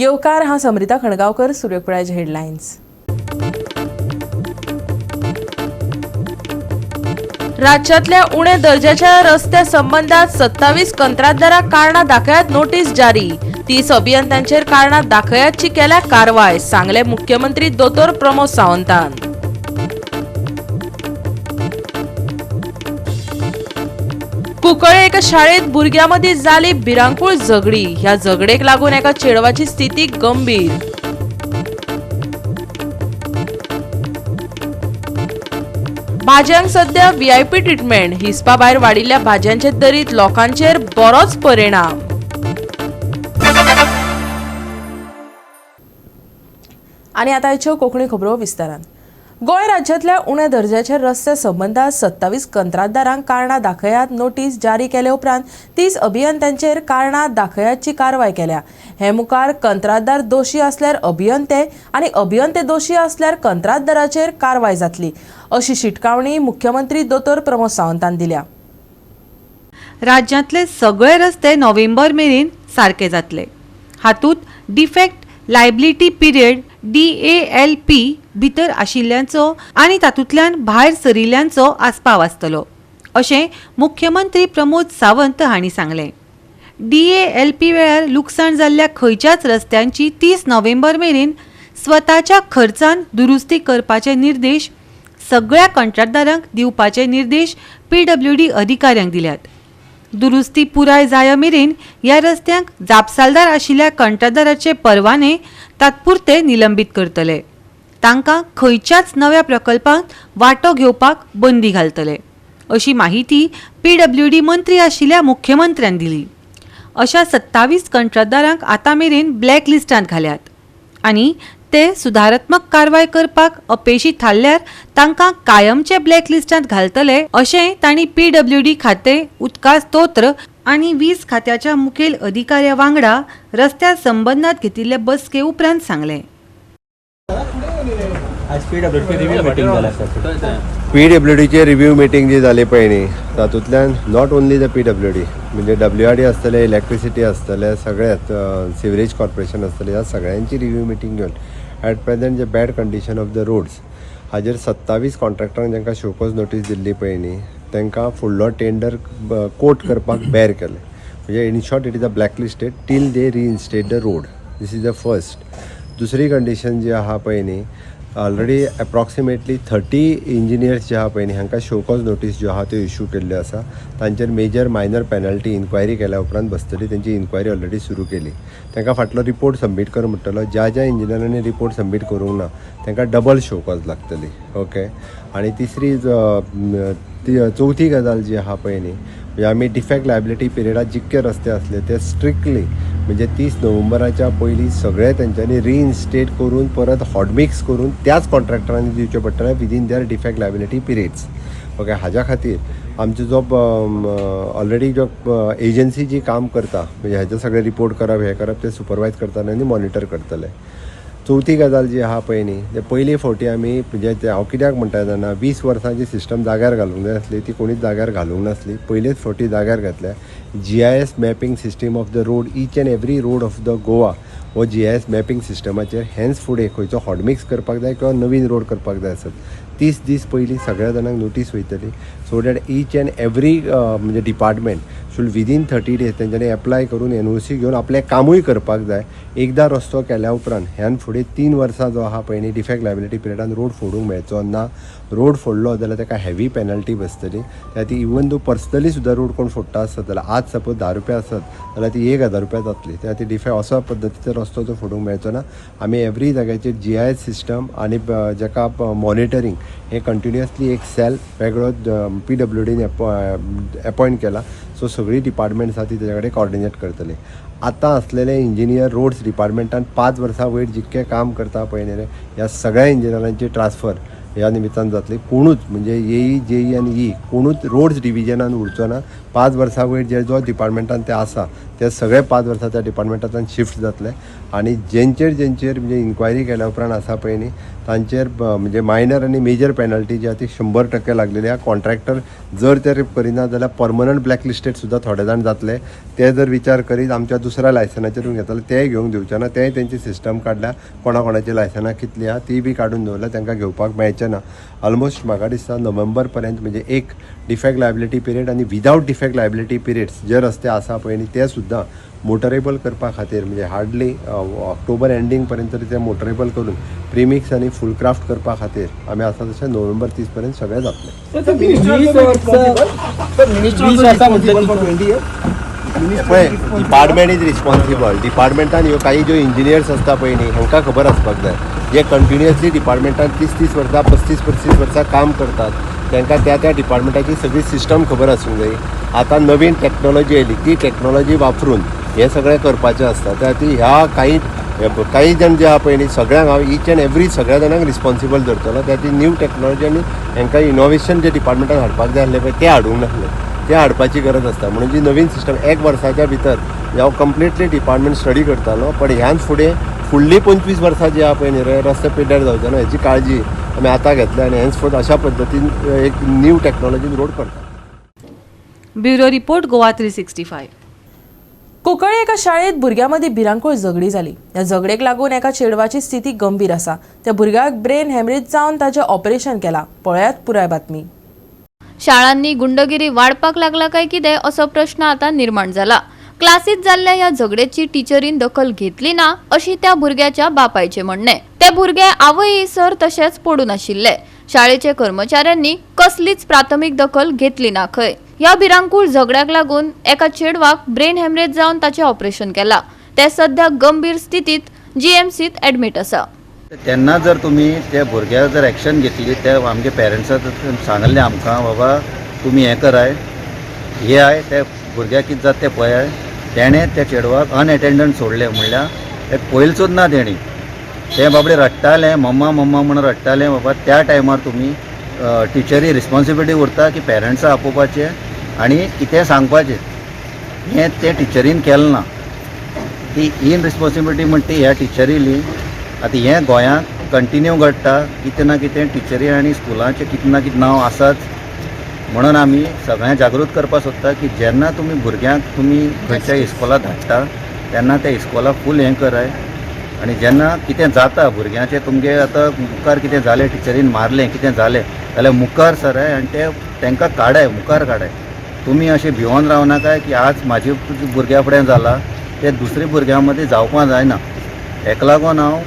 येवकार हांव समृता खणगांवकर. सूर्यपुराचे हेडलायन्स. राज्यातल्या उणे दर्जाच्या रस्त्या संबंधात 27 कंत्राटदारांक कारणां दाखयात नोटीस जारी. 30 अभियंत्यांचेर कारणां दाखयातची केल्या कारवाय, सांगले मुख्यमंत्री दोतोर प्रमोद सावंतान. कुंकळे एका शाळेत भुरग्यांमदी जाली भिरांकूळ झगडी. ह्या झगडेक लागून एका चेडवाची स्थिती गंभीर. भाज्यांक सध्या व्हीआयपी ट्रीटमेंट. हिस्पा भायर वाडिल्ल्या भाज्यांचे दरीत लोकांचेर बरोच परिणाम. आनी आतां आयच्यो कोंकणी खबरो विस्तारान. गोंय राज्यांतल्या उण्या दर्जाच्या रस्त्या संबंधात 27 कंत्राटदारांक कारणां दाखयात नोटीस जारी केले उपरांत 30 अभियंत्यांचेर कारणां दाखयातची कारवाय केल्या. हे मुखार कंत्राटदार दोशी असल्यार अभियंते आनी अभियंते दोशी असल्यार कंत्राटदाराचेर कारवाय जातली, अशी शिटकावणी मुख्यमंत्री दोतोर प्रमोद सावंतान दिल्या. राज्यांतले सगळे रस्ते नोव्हेंबर मेरेन सारके जातले. हातूंत डिफेक्ट लायबिलिटी पिरियड DALP भितर आशिल्ल्यांचो आनी तातूंतल्यान भायर सरिल्ल्यांचो आस्पाव आसतलो, अशें मुख्यमंत्री प्रमोद सावंत हांणी सांगलें. DALP वेळार लुकसाण जाल्ल्या खंयच्याच रस्त्यांची 30 नोव्हेंबर मेरेन स्वताच्या खर्चान दुरुस्ती करपाचे निर्देश सगळ्या कंत्राटदारांक दिवपाचे निर्देश PWD अधिकाऱ्यांक दिल्यात. दुरुस्ती पुराय जाय मेरेन ह्या रस्त्यांक जापसालदार आशिल्ल्या कंत्राटदाराचे परवाने तात्पुरते निलंबित करतले. तांकां खंयच्याच नव्या प्रकल्पांत वांटो घेवपाक बंदी घालतले, अशी माहिती PWD मंत्री आशिल्ल्या मुख्यमंत्र्यान दिली. अशा 27 कंत्राटदारांक आतां मेरेन ब्लॅक लिस्टांत घाल्यात आनी ते सुधारात्मक कारवाय करपाक अपेशी थारल्यार तांकां कायमचे ब्लॅक लिस्टांत घालतले, अशें तांणी PWD खातें, उदका स्तोत्र आनी वीज खात्याच्या मुखेल अधिकाऱ्या वांगडा रस्त्या संबंदात घेतिल्ले बसके उपरांत सांगलें. PWDचे रिव्ह्यू मिटींग जी जाली पळय न्ही, तातूंतल्यान नॉट ओन्ली द PWD म्हणजे WRD आसतले, इलेक्ट्रिसिटी आसतले, सगळ्यात सिवरेज कॉर्पोरेशन आसतले, ह्या सगळ्यांची रिव्ह्यू मिटींग घेवन ॲट प्रेझेंट जे bad condition of the roads हाजेर 27 कॉन्ट्रॅक्टरांक जांकां शोकॉज नोटीस दिल्ली पळय न्ही, तांकां फुडलो टेंडर कोट करपाक बेर केलें. म्हणजे in short it is a black listed till they reinstate the road. This is the first. दुसरी कंडिशन जी आहा पळय न्ही, ऑलरेडी अप्रॉक्सिमेटली 30 इंजिनियर्स जे आहा पळय न्ही हांकां शोकॉज नोटीस ज्यो आहा त्यो इश्यू केल्ल्यो आसा. तांचेर मेजर मायनर पेनल्टी इन्क्वायरी केल्या उपरांत बसतली. तेंची इन्क्वायरी ऑलरेडी सुरू केली. तांकां फाटलो रिपोर्ट सबमीट कर म्हणटलो. ज्या ज्या इंजिनियरांनी रिपोर्ट सबमीट करूंक ना तांकां डबल शोकॉज लागतली. ओके. आनी तिसरी चवथी गजाल जी आहा पळय न्ही, म्हणजे आमी डिफेक्ट लायबिलिटी पिरियडात जितके रस्ते असले ते स्ट्रिक्टली म्हणजे 30 नोव्हेंबराच्या पयलीं सगळे तेंच्यांनी रिइन्स्टेट करून परत हॉटमिक्स करून त्याच कॉन्ट्रॅक्टरांनी दिवचे पडटले within their defect liability periods. Okay. हाज्या खातीर आमचो जो ऑलरेडी जो एजन्सी जी काम करता म्हणजे हेजे सगळे रिपोर्ट करप हे करप ते सुपरवायज करतले आनी मॉनिटर करतले. चवथी गजाल जी आहा पळय न्ही, ते पयली फावटी आमी म्हणजे ते हांव कित्याक म्हणटा तेन्ना 20 वर्सांची सिस्टम जाग्यार घालूंक जाय आसली, ती कोणीच जाग्यार घालूंक नासली. पयलेच फावटी जाग्यार घातल्या. GIS mapping system of the road, each and every road of the Goa हो GIS मॅपिंग सिस्टमाचेर हेन्स फुडें खंयचो हॉटमिक्स करपाक जाय किंवा नवीन रोड करपाक जाय आसत 30 दीस पयलीं सगळ्या जाणांक नोटीस वयतली. So that each and every म्हणजे डिपार्टमेंट शूड विदीन 30 डेज तेंच्यांनी एप्लाय करून NOC घेवन आपलें कामूय करपाक जाय. एकदां रस्तो केल्या उपरांत ह्यान फुडें 3 वर्सां जो आहा पळय न्ही डिफेक्ट लायबिलिटी पिरियडान रोड फोडूंक मेळचो ना. रोड फोडलो जाल्यार ताका हेवी पेनल्टी बसतली. त्या ती इवन दो पर्सनली सुद्दां रोड कोण फोडटा आसत जाल्यार आज सपोज 10 रुपया आसत जाल्यार ती 1000 रुपया जातली. त्या ती डिफेक्ट असो पद्दतीचो रस्तो तो फोडूंक मेळचो ना. आमी एवरी जाग्याचेर GIS सिस्टम आनी जाका मॉनिटरींग हे कंटिन्युअसली एक सेल वेगळो PWDन अपॉयंट केला. सो सगळी डिपार्टमेंट्स आसा ती तेजे कडेन कॉर्डिनेट करतली. आतां असलेले इंजिनियर रोड्स डिपार्टमेंटान 5 वर्सां वयर जितके काम करता पळय न्ही ह्या सगळ्या इंजिनियरांची ट्रान्सफर ह्या निमित्तान जातली. कोणूच म्हणजे AE, JE आनी कोणूच रोड्स डिविजनान उरचो ना. 5 वर्सां वयर जे जो डिपार्टमेंटान ते आसा ते सगळे 5 वर्सां त्या डिपार्टमेंटांतल्यान शिफ्ट जातले आनी जेंचेर म्हणजे इन्क्वायरी केल्या उपरांत आसा पळय न्ही तांचेर म्हणजे मायनर आनी मेजर पेनल्टी जी आहा ती 100% लागलेली आहा. कॉन्ट्रॅक्टर जर ते करिना जाल्यार परमनंट ब्लॅकलिस्टेड सुद्दां थोडे जाण जातले. ते जर विचार करीत आमच्या दुसऱ्या लायसनाचेर घेतले तेय घेवंक दिवचे ना. तेय तेंची सिस्टम काडल्या कोणाची लायसनां कितली आहा ती बी काडून दवरल्या तांकां घेवपाक मेळचें ना. ऑलमोस्ट म्हाका दिसता नोव्हेंबर पर्यंत म्हणजे एक डिफेक्ट लायबिलिटी पिरियड आनी विदाउट डिफेक्ट लायबिलिटी पिरियड्स जे रस्ते आसा पळय न्ही ते सुद्दां मोटरेबल करपा खातीर म्हणजे हार्डली ऑक्टोबर एंडींग पर्यंत तरी ते मोटरेबल करून प्रिमिक्स आनी फूल क्राफ्ट करपा खातीर आमी आसा तशें नोव्हेंबर 30 पर्यंत सगळें जातलें. पळय डिपार्टमेंट इज रिस्पॉन्सिबल. डिपार्टमेंटान ह्यो काही ज्यो इंजिनियर्स आसता पळय न्ही हांकां खबर आसपाक जाय जे कंटिन्युअसली डिपार्टमेंटान 30 वर्सां 35 वर्सां काम करतात तांकां त्या डिपार्टमेंटाची सगळी सिस्टम खबर आसूंक जाय. आतां नवीन टॅक्नॉलॉजी येयली ती टॅक्नॉलॉजी वापरून हें सगळें करपाचें आसता. त्या ती ह्या काही जाण जे आहा पळय न्ही सगळ्यांक हांव ईच एंड एवरी सगळ्या जाणांक रिस्पॉन्सिबल धरतलो. त्या ती न्यू टॅक्नॉलॉजी आनी हांकां इनोव्हेशन जे डिपार्टमेंटान हाडपाक जाय आसलें पळय ते हाडूंक नासलें. ते हाडपाची गरज आसता म्हणून जी नवीन सिस्टम 1 वर्साच्या भितर हांव कंप्लिटली डिपार्टमेंट स्टडी करतालो. पण ह्याच फुडें फुडलीं 25 वर्सां जी आहा पळय न्ही रस्ते पिड्ड्यार जावचे ना हेची काळजी आमी आतां घेतल्या आनी हेन्स फुडें अशा पद्दतीन एक न्यू टॅक्नॉलॉजीन रोड करता. Bureau report Goa 365. कोंकणी एका शाळेत भुरग्यां मदीं भिरांकूळ झगडी जाली. ह्या झगडेक लागून एका चेडवाची स्थिती गंभीर आसा. त्या भुरग्याक ब्रेन हॅमरेज जावन ताचें ऑपरेशन केलां. पळयात पुराय बातमी. शाळांनी गुंडगिरी वाडपाक लागला काय कितें असो प्रश्न आता निर्माण जाला. क्लासीत जाल्ल्या ह्या झगडेची टिचरीन दखल घेतली ना अशी त्या भुरग्याच्या बापायचे म्हणणे. ते भुरगे आवय सर तशेंच पडून आशिल्ले. शाळेचे कर्मचाऱ्यांनी कसलीच प्राथमीक दखल घेतली ना खंय. ह्या भिरांकूळ झगड्याक लागून एका चेडवाक ब्रेन हॅमरेज जावन ताचें ऑपरेशन केला. ते सध्या गंभीर स्थितीत जीएमसीत ऍडमिट आसा. तेन्ना जर तुम्ही त्या भुरग्याक जर एक्शन घेतली ते आमगे पेरंट्साक सांगलें आमकां बाबा तुमी हें कराय हे आय त्या भुरग्याक कितें जाता तें पळयाय. तेणें त्या चेडवाक अनएटेंडंट सोडलें म्हणल्यार ते पयलचोच ना तेणी ते बाबडे रडटाले मम्मा म्हणून रडटाले. बाबा त्या टायमार तुमी टिचरी रिस्पॉन्सिबिलिटी उरता की पेरंट्सां आपोवपाचें आनी कितें सांगपाचें हें ते टिचरीन केलें ना. ती इनरिस्पॉन्सिबिलिटी म्हणटा ती ह्या टिचरीली. आतां हें गोंयांत कंटिन्यू घडटा कितें ना कितें टिचरी आनी स्कुलांचें कितें ना कितें नांव आसाच. म्हणून आमी सगळ्यांक जागृत करपाक सोदता की जेन्ना तुमी भुरग्यांक तुमी खंयच्या इस्कॉलाक धाडटा तेन्ना त्या इस्कॉलाक फूल हें कराय. आनी जेन्ना कितें जाता भुरग्यांचें तुमगे आतां मुखार कितें जालें टिचरीन मारलें कितें जालें जाल्यार मुखार सराय आनी ते तांकां काडाय मुखार काडाय. तुमी अशें भिवून रावनाकाय की आज म्हाज्या भुरग्या फुडें जाला ते दुसऱ्या भुरग्यां मदीं जावपाक जायना. हेका लागून हांव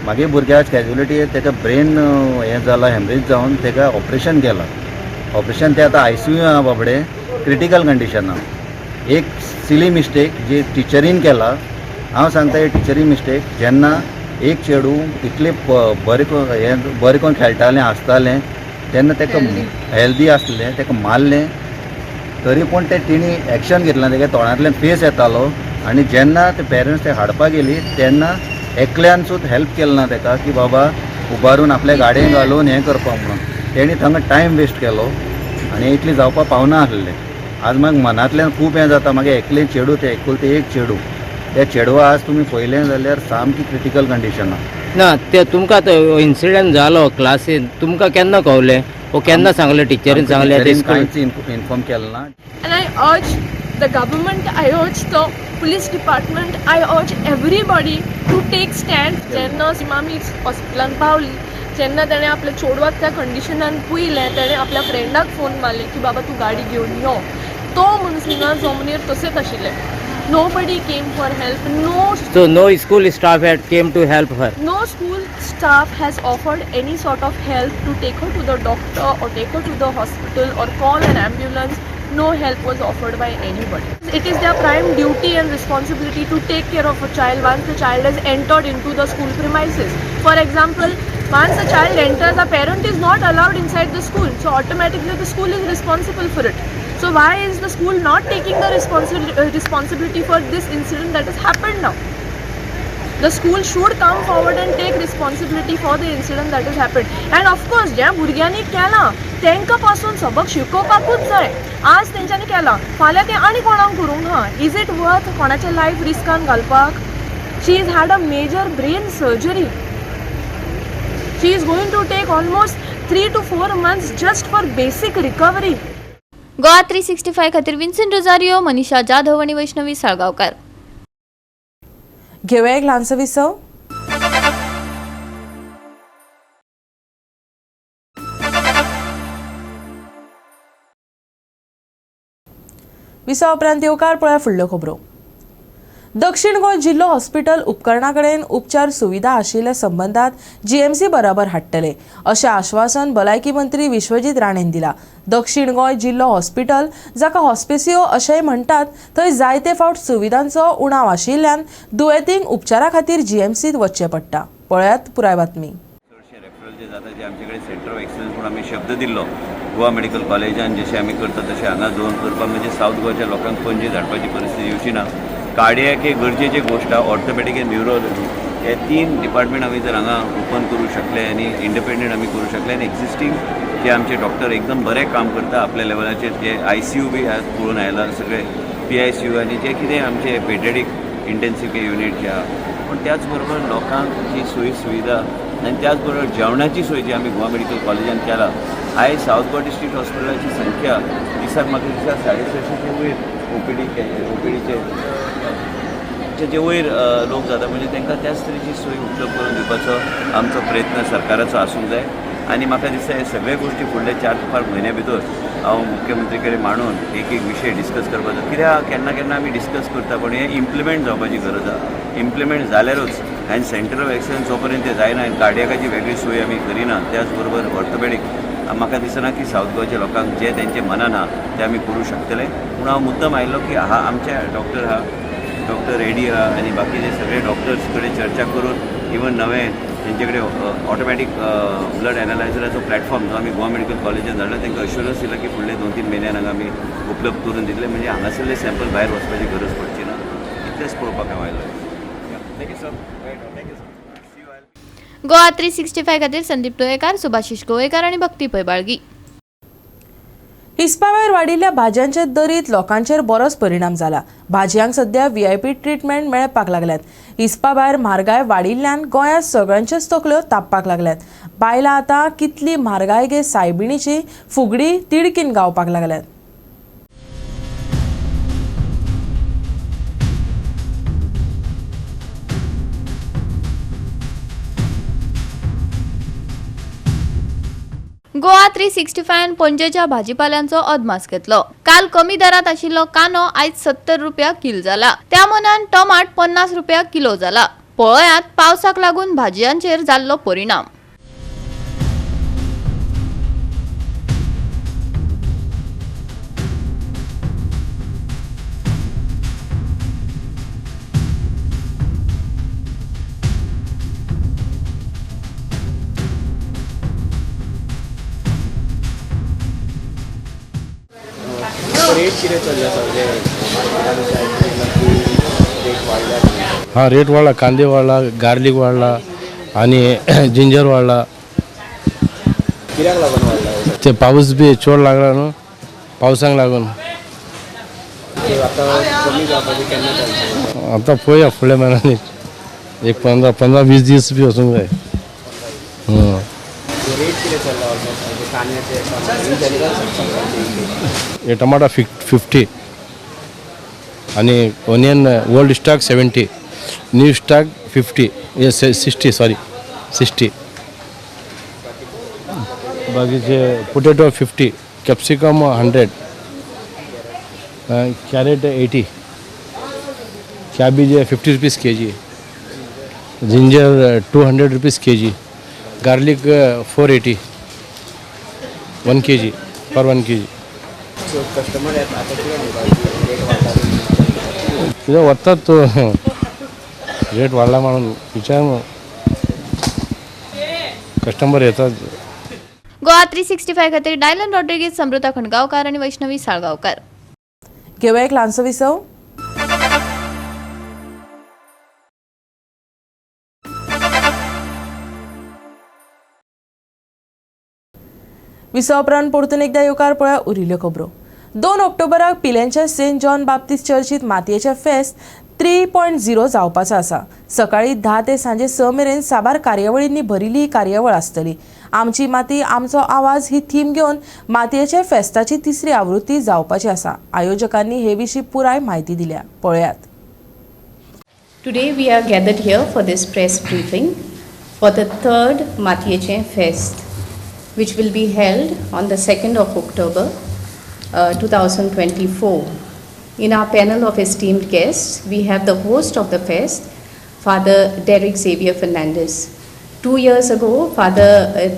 मागे भुरग्याक कॅज्युलिटी ताका ब्रेन हें जाला हॅमरेज जावन ताका ऑपरेशन केलां. ऑपरेशन ते आतां ICU आहा बाबडे क्रिटिकल कंडिशना. एक सिली मिस्टेक जी टिचरीन केला. हांव सांगता ही टिचरी मिस्टेक जेन्ना एक चेडू इतलें बरें करून खेळटालें हांसतालें तेन्ना ताका हेल्दी आसलें ताका मारलें तरी पूण ते तेणी एक्शन घेतलां ताच्या तोंडांतल्यान फेस येतालो. आनी जेन्ना ते पेरंट्स ते हाडपाक गेली तेन्ना एकल्यान सुद्दां हेल्प केलें ना ताका की बाबा उबारून आपल्या गाडयेन घालून हें करपाक म्हणून. तेणी थंगा टायम वेस्ट केलो आनी इतलें जावपाक पावना आसलें. आज म्हाका मनांतल्यान खूब हें जाता म्हागे एकलें चेडू ते एकुलतें एक चेडू त्या चेडवा आज तुमी पळयलें जाल्यार सामकी क्रिटिकल कंडिशन आहा. ना ते तुमकां तो इन्सिडंट जालो क्लासीन तुमकां केन्ना कळलें वो केन्ना सांगलें टिचरीन सांगलें ते कांयच इन्फॉर्म केलें ना. And I urge the government, I urge the police department, I urge everybody to take stand. जेन्ना सिमामी हॉस्पिटलान पावली जेन्ना ताणें आपल्या चेडवाक त्या कंडिशनान पळयलें ताणें आपल्या फ्रेंडाक फोन मारलें की बाबा तूं गाडी घेवन यो. तो मनीस हिंगा जमनीर तशेंच आशिल्लें. Nobody came for help. No school staff had came to help her. No school staff has offered any sort of help to take her to the doctor or take her to the hospital or call an ambulance. No help was offered by anybody. It is their prime duty and responsibility to take care of a child once the child has entered into the school premises. For example, once a child enters, a parent is not allowed inside the school. So automatically the school is responsible for it. So why is the school not taking the responsibility for this incident that has happened now? The school should come forward and take responsibility for the incident that has happened. And of course, ज्या भुरग्यांनी केला तांकां पासून सबक शिकोवपाकूच जाय. आज तेंच्यांनी केला, फाल्यां ते आनी कोणाक करूंक हा. इज इट वर्थ कोणाचें लायफ रिस्कान घालपाक? She has had a major brain surgery. She is going to take almost 3 to 4 months just for basic recovery. Goa 365 खातीर विन्सेंट रोजारियो, मनीषा जाधव आणि वैष्णवी साळगावकार. घेऊया एक ल्हानसो विसव. विसव उपरांत येवकार पळया फुडल्यो खबरो. दक्षिण गोंय जिल्लो हॉस्पिटल उपकरणा कडेन उपचार सुविधा आशिल्ल्या संबंदात जीएमसी बराबर हाडटले अशें आश्वासन भलायकी मंत्री विश्वजीत राणेन दिला. दक्षिण गोंय जिल्लो हॉस्पिटल, जाका हॉस्पिसिओ अशेंय म्हणटात, थंय जायते फावट सुविधांचो उणाव आशिल्ल्यान दुयेंतींक उपचारा खातीर जीएमसीत वचचें पडटा. पळयात पुराय बातमी. चडशे रेफरल जे जाता जे आमचे कडेन सेंटर ऑफ एक्सलन्स म्हणून आमी शब्द दिल्लो गोवा मेडिकल कॉलेजान जशें आमी करता तशें हांगा दोन करपाक म्हणजे सावथ गोवाच्या लोकांक पणजे धाडपाची परिस्थिती येवची ना. कार्डियाक एक गरजेची गोष्ट आहे, ऑर्थोपेडिक एंड न्यूरोलॉजी हे 3 डिपार्टमेंट आमी जर हांगा ओपन करूं शकले आनी इंडिपेंडंट आमी करूं शकले आनी एक्झिस्टींग जे आमचे डॉक्टर एकदम बरें काम करता आपल्या लेवलाचेर, जे ICU बी आज पळोवन आयला सगळे PICU आनी जे कितें आमचे पेडियाट्रिक इंटेन्सिव केअर युनिट जे आहा. पण त्याच बरोबर लोकांक जी सोयी सुविधा आनी त्याच बरोबर जेवणाची सोय जी आमी गोवा मेडिकल कॉलेजान केला. आयज सावथ गोवा डिस्ट्रिक्ट हॉस्पिटलाची संख्या दिसाक म्हाका दिसता 650चे वयर ओपीडीचे जे वयर लोक जाता म्हणजे तांकां त्याच तरेची सोय उपलब्ध करून दिवपाचो आमचो प्रयत्न सरकाराचो आसूंक जाय. आनी म्हाका दिसता हे सगळे गोश्टी फुडले 4 ते 5 म्हयन्या भितर हांव मुख्यमंत्री कडेन मांडून एक विशय डिस्कस करपाचो. कित्याक केन्ना केन्ना आमी डिस्कस करता पण हे इम्प्लिमेंट जावपाची गरज आसा. इम्प्लिमेंट जाल्यारूच आनी सेंटर ऑफ एक्सलन्स जो पर्यंत ते जायना आनी कार्डियाकाची वेगळी सोय आमी करिना, त्याच बरोबर ऑर्थोपेडीक म्हाका दिसना की सावथ गोवाच्या लोकांक जे तेंचे मनान आहा ते आमी करूं शकतले. म्हणून हांव मुद्दम आयिल्लो की आमच्या डॉक्टर आहा, डॉक्टर रेड्डी आहा आनी बाकीचे सगळे डॉक्टर्स कडेन चर्चा करून इवन नवें तेंचे कडेन ऑटोमॅटीक ब्लड एनालायझराचो प्लॅटफॉर्म जो आमी गोवा मेडिकल कॉलेजान धाडला तांकां अश्युरन्स दिला की फुडले 2-3 म्हयन्यान हांगा आमी उपलब्ध करून दितले, म्हणजे हांगासरले सॅम्पल भायर वचपाची गरज पडची ना. इतलेंच पळोवपाक हांव आयलो. Thank you sir. Thank you sir. Goa 365 खातीर संदीप लोयेकार, सुभाशीश गोवेकार आणि भक्ती पैबाळगी. हिस्पा भायर वाडिल्ल्या भाज्यांचे दरीत लोकांचेर बरोच परिणाम जाला. भाजयांक सध्या VIP ट्रिटमेंट मेळपाक लागल्यात. हिस्पा भायर म्हारगाय वाडिल्ल्यान गोंयांत सगळ्यांच्योच तकल्यो तापपाक लागल्यात. बायलां आतां कितली म्हारगाय गे सायबिणीची फुगडी तिडकीन गावपाक लागल्यात. गोवा 365 पणजेच्या भाजीपाल्यांचो अदमास घेतलो. काल कमी दरात आशिल्लो कांदो आयज 70 रुपया किल जाला. त्या मनान टमाट 50 रुपया किलो जाला. पळयात पावसाक लागून भाजयांचेर जाल्लो परिणाम. हाँ, रेट वाढला, कांदे वाढला, गार्लिक वाढला आणि जिंजर वाढला. ते पाऊस बी चोड लागला न्हू, पावसाक लागून. आता पळोवया फुडल्या महिन्यांनी एक 15-20 दीस बी वचूंक जाय. हे टमाटा 50 आणि onion old stock 70, new stock 50, 60. बाकीचे potato 50, capsicum 100, carrot 80, cabbage 50 rupees kg, ginger 200 rupees kg, garlic 480, 1 kg per 1 kg. किती वाटतात तो रेट वाढला म्हणून विचार कस्टमर येतात. गोवा 365 खातीर डायलन रॉड्रिगीज, समृता खंडगावकार आणि वैष्णवी साळगावकार. घेऊया एक ल्हानसो विसव. विसव उपरांत परतून एकदा येवकार पळया उरिल्ल्यो खबरो. 2 ऑक्टोबराक पिल्यांच्या सेंट जॉन बाप्तिस्ट चर्चीत मातयेचें फेस्त 3.0 जावपाचो आसा. सकाळी 10 ते सांजे 6 मेरेन साबार कार्यावळींनी भरिल्ली ही कार्यावळ आसतली. आमची माती आमचो आवाज ही थीम घेवन मातयेच्या फेस्ताची 3री आवृत्ती जावपाची आसा. आयोजकांनी हे विशीं पुराय म्हायती दिल्या. पळयात. Today we are gathered here for this press briefing for the 3rd Matyeche Fest, which will be held on the 2nd of October 2024. In our panel of esteemed guests, we have the host of the fest, Father Derek Xavier Fernandez. 2 years ago, Father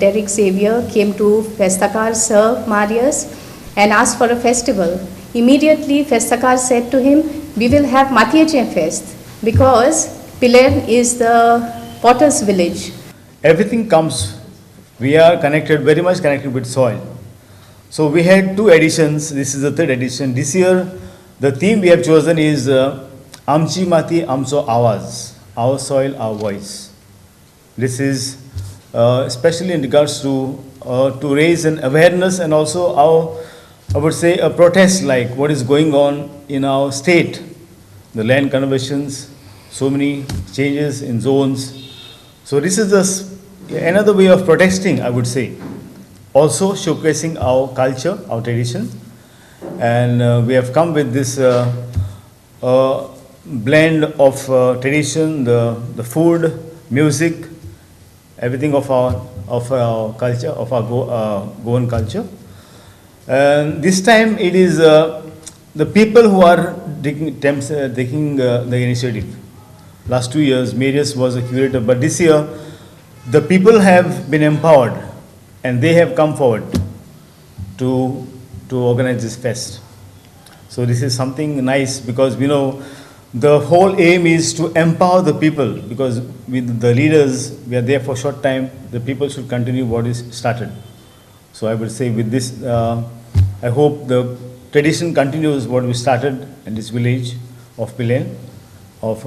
Derek Xavier came to Festakar Sir Marius and asked for a festival. Immediately, Festakar said to him, "We will have Matyeche Fest because Pilen is the potter's village." Everything comes, we are connected, very much connected with soil. So we had 2 editions, this is the 3rd edition. This year, the theme we have chosen is Amchi Mati Amcho Awaz, our soil, our voice. This is especially in regards to raise an awareness and also I would say a protest like what is going on in our state. The land conversions, so many changes in zones. So this is another way of protesting, I would say. Also showcasing our culture, our tradition. And we have come with this blend of tradition, the food, music, everything of our culture, of our Goan culture. And this time it is the people who are taking the initiative. Last 2 years, Marius was a curator, but this year the people have been empowered and they have come forward to organize this fest. So this is something nice because we know the whole aim is to empower the people, because with the leaders, we are there for a short time, the people should continue what is started. So I would say with this, I hope the tradition continues what we started in this village of Pilen, of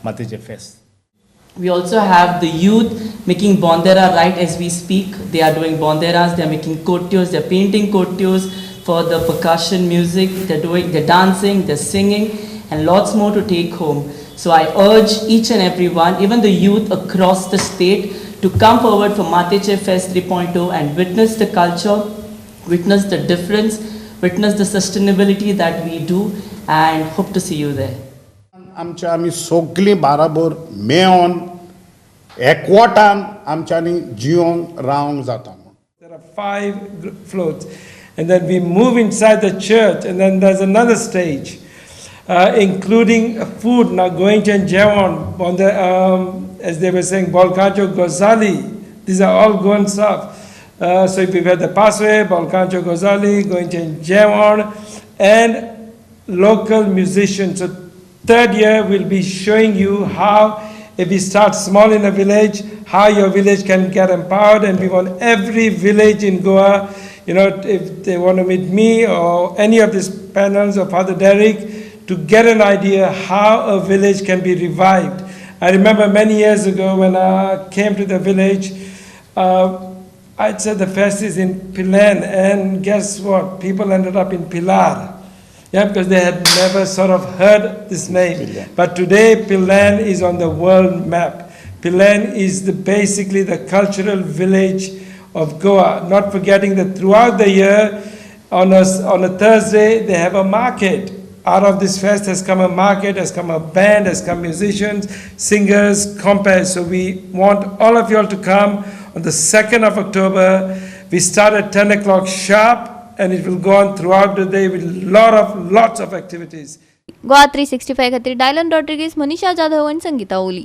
Matyeche Fest. We also have the youth making bondera right as we speak. They are doing bonderas, they are making kotyos, they are painting kotyos for the percussion music, they're dancing, they're singing, and lots more to take home. So I urge each and everyone, even the youth across the state, to come forward for Matyeche Fest 3.0 and witness the culture, witness the difference, witness the sustainability that we do, and hope to see you there. आमी सगळीं बाराबर मेळोन एकवटान आमच्यांनी जिवंक रावंक जाता. There are 5 floats, and then we move inside the church, and then there's another stage, including food. Now going to Jevon, on the as they were saying, Bolkancho Gozali. These are all Goan stuff. So we've had the Paswe, Bolkancho Gozali, going to Jevon, and local musicians. So 3rd year we'll be showing you how, if we start small in a village, how your village can get empowered. And we want every village in Goa, if they want to meet me or any of these panels or Father Derek, to get an idea how a village can be revived. I remember many years ago when I came to the village, I'd said the fest is in Pilen, and guess what? People ended up in Pilar. Yeah, because they had never sort of heard this name. But today, Pilen is on the world map. Pilen is basically the cultural village of Goa. Not forgetting that throughout the year, on a Thursday, they have a market. Out of this fest has come a market, has come a band, has come musicians, singers, compares. So we want all of you all to come on the 2nd of October. We start at 10 o'clock sharp, and it will go on throughout the day with lots of activities. Goa 365 खातीर Dylan Rodrigues, Manisha Jadhav आनी संगीता ओली.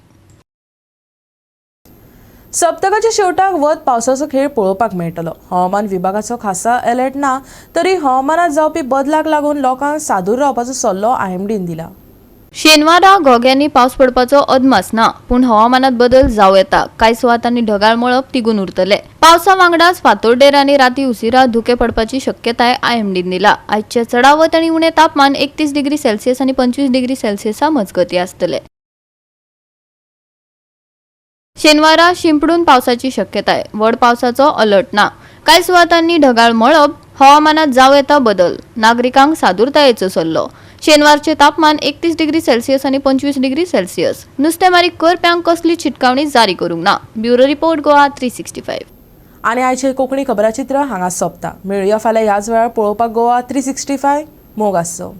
सप्तकाच्या शेवटाक वत पावसाचो खेळ पळोवपाक मेळटलो. हवामान विभागाचो खासा अलर्ट ना, तरी हवामानात जावपी बदलाक लागून लोकांक सादूर रावपाचो सल्लो IMDन दिला. शेनवारा घोग्यांनी पावस पडपाचो अदमास ना, पूण हवामानात बदल जावं येता. कांय सुवातांनी ढगाळ मळब तिगून उरतले. पावसा वांगडाच फातोड्डेर आनी राती उशिरा धुके पडपाची शक्यताय IMDन दिला. आयचे चडावत आनी उणे तापमान 31 डिग्री सेल्सियस आनी 25 डिग्री सेल्सियसा मजगती आसतले. शेनवारा शिंपडून पावसाची शक्यताय. व्हड पावसाचो अलर्ट ना. कांय सुवातांनी ढगाळ मळब, हवामानात जाव येता बदल, नागरिकांक सादुरतायेचो सल्लो. शेनवारचे तापमान 31 डिग्री सेल्सियस आणि 25 डिग्री सेल्सियस. नुस्तेमारी करप्यांक कसली चिटकावणी जारी करूंक ना. Bureau report Goa 365. आणि आयचे कोंकणी खबराचित्र हांगा सोंपता. मेळुया फाल्यां ह्याच वेळार पळोवपाक गोवा 365 मोग आसचो.